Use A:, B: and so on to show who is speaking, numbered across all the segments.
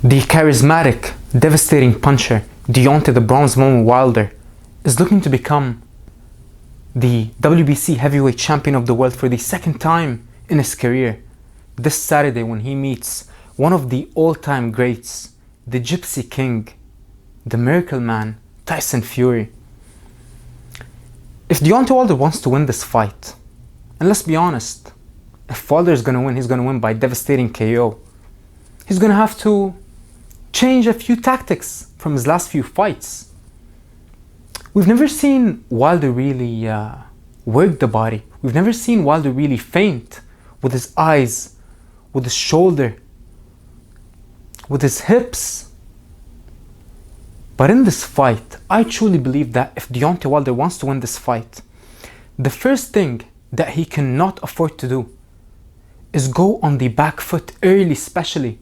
A: The charismatic, devastating puncher, Deontay the Bronze Bomber Wilder, is looking to become the WBC heavyweight champion of the world for the second time in his career this Saturday when he meets one of the all-time greats, the Gypsy King, the Miracle Man, Tyson Fury. If Deontay Wilder wants to win this fight, and let's be honest, if Wilder is going to win, he's going to win by devastating KO. He's going to have to change a few tactics from his last few fights. We've never seen Wilder really work the body. We've never seen Wilder really feint with his eyes, with his shoulder, with his hips. But in this fight, I truly believe that if Deontay Wilder wants to win this fight, the first thing that he cannot afford to do is go on the back foot early, especially.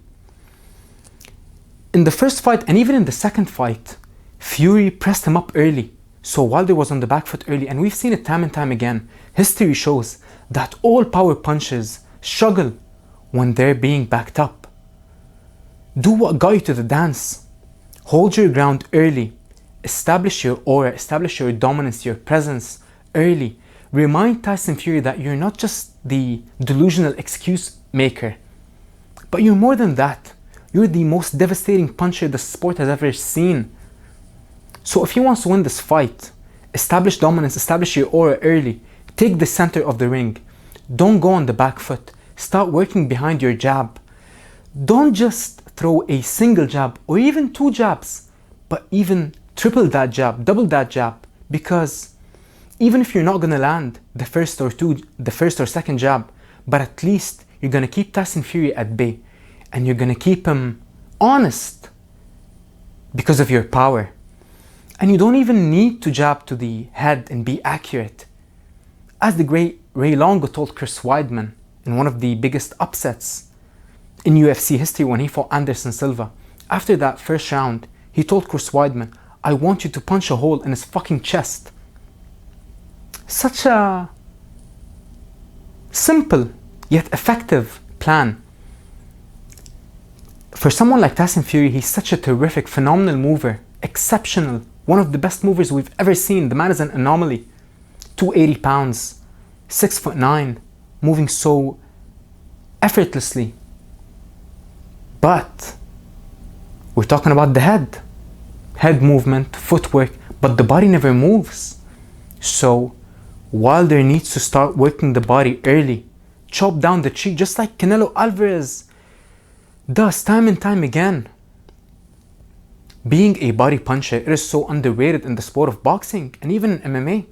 A: In the first fight and even in the second fight, Fury pressed him up early. So Wilder was on the back foot early, and we've seen it time and time again. History shows that all power punchers struggle when they're being backed up. Do what got you to the dance. Hold your ground early. Establish your aura, establish your dominance, your presence early. Remind Tyson Fury that you're not just the delusional excuse maker, but you're more than that. You're the most devastating puncher the sport has ever seen. So if he wants to win this fight, establish dominance, establish your aura early, take the center of the ring. Don't go on the back foot. Start working behind your jab. Don't just throw a single jab or even two jabs, but even triple that jab, double that jab, because even if you're not going to land the first or second jab, but at least you're going to keep Tyson Fury at bay and you're going to keep him honest because of your power. And you don't even need to jab to the head and be accurate. As the great Ray Longo told Chris Weidman in one of the biggest upsets in UFC history when he fought Anderson Silva, after that first round, he told Chris Weidman, "I want you to punch a hole in his fucking chest." Such a simple yet effective plan. For someone like Tyson Fury, he's such a terrific, phenomenal mover, exceptional, one of the best movers we've ever seen. The man is an anomaly. 280 pounds, 6'9", moving so effortlessly. But we're talking about the head movement, footwork, but the body never moves. So Wilder needs to start working the body early, chop down the tree, just like Canelo Alvarez does time and time again. Being a body puncher, it is so underrated in the sport of boxing and even in MMA.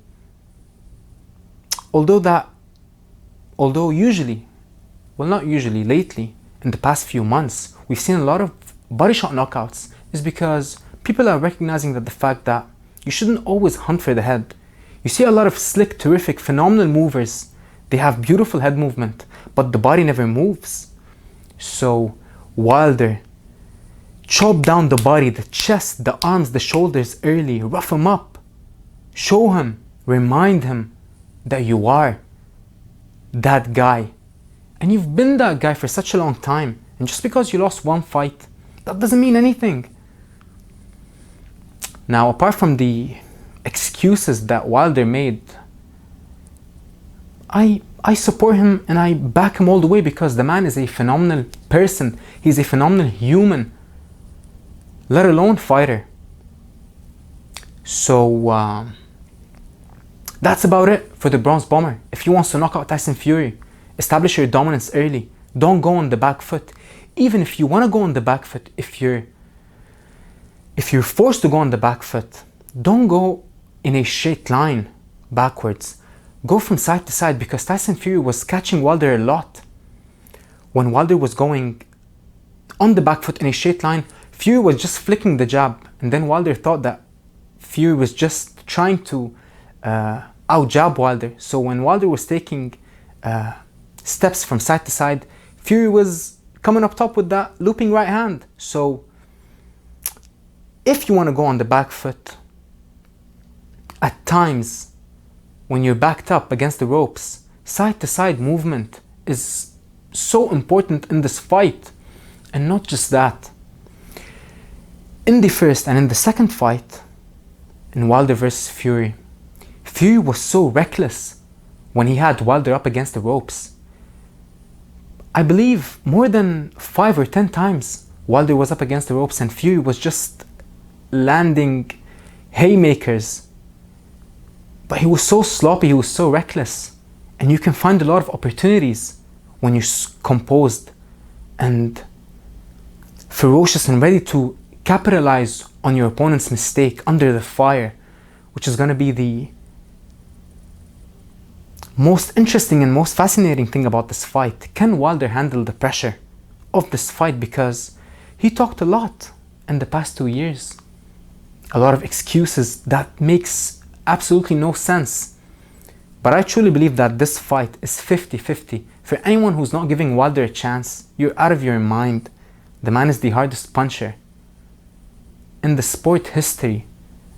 A: Although usually, well, not usually, lately, in the past few months, we've seen a lot of body shot knockouts, is because people are recognizing that the fact that you shouldn't always hunt for the head. You see a lot of slick, terrific, phenomenal movers. They have beautiful head movement, but the body never moves. So Wilder, chop down the body, the chest, the arms, the shoulders early, rough him up. Show him, remind him that you are that guy. And you've been that guy for such a long time. And just because you lost one fight, that doesn't mean anything. Now, apart from the excuses that Wilder made, I support him and I back him all the way because the man is a phenomenal person. He's a phenomenal human, let alone fighter. So that's about it for the Bronze Bomber. If he wants to knock out Tyson Fury, establish your dominance early. Don't go on the back foot. Even if you want to go on the back foot, if you're forced to go on the back foot, don't go in a straight line backwards. Go from side to side, because Tyson Fury was catching Wilder a lot. When Wilder was going on the back foot in a straight line, Fury was just flicking the jab, and then Wilder thought that Fury was just trying to out-jab Wilder. So when Wilder was taking steps from side to side, Fury was coming up top with that looping right hand. So if you want to go on the back foot, at times when you're backed up against the ropes, side to side movement is so important in this fight. And not just that, In the first and in the second fight, in Wilder versus Fury, Fury was so reckless when he had Wilder up against the ropes. I believe more than 5 or 10 times Wilder was up against the ropes and Fury was just landing haymakers. But he was so sloppy, he was so reckless. And you can find a lot of opportunities when you're composed and ferocious and ready to capitalize on your opponent's mistake under the fire, which is going to be the most interesting and most fascinating thing about this fight. Can Wilder handle the pressure of this fight? Because he talked a lot in the past 2 years. A lot of excuses that makes absolutely no sense. But I truly believe that this fight is 50-50. For anyone who's not giving Wilder a chance, you're out of your mind. The man is the hardest puncher in the sport history.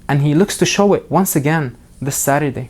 A: And he looks to show it once again this Saturday.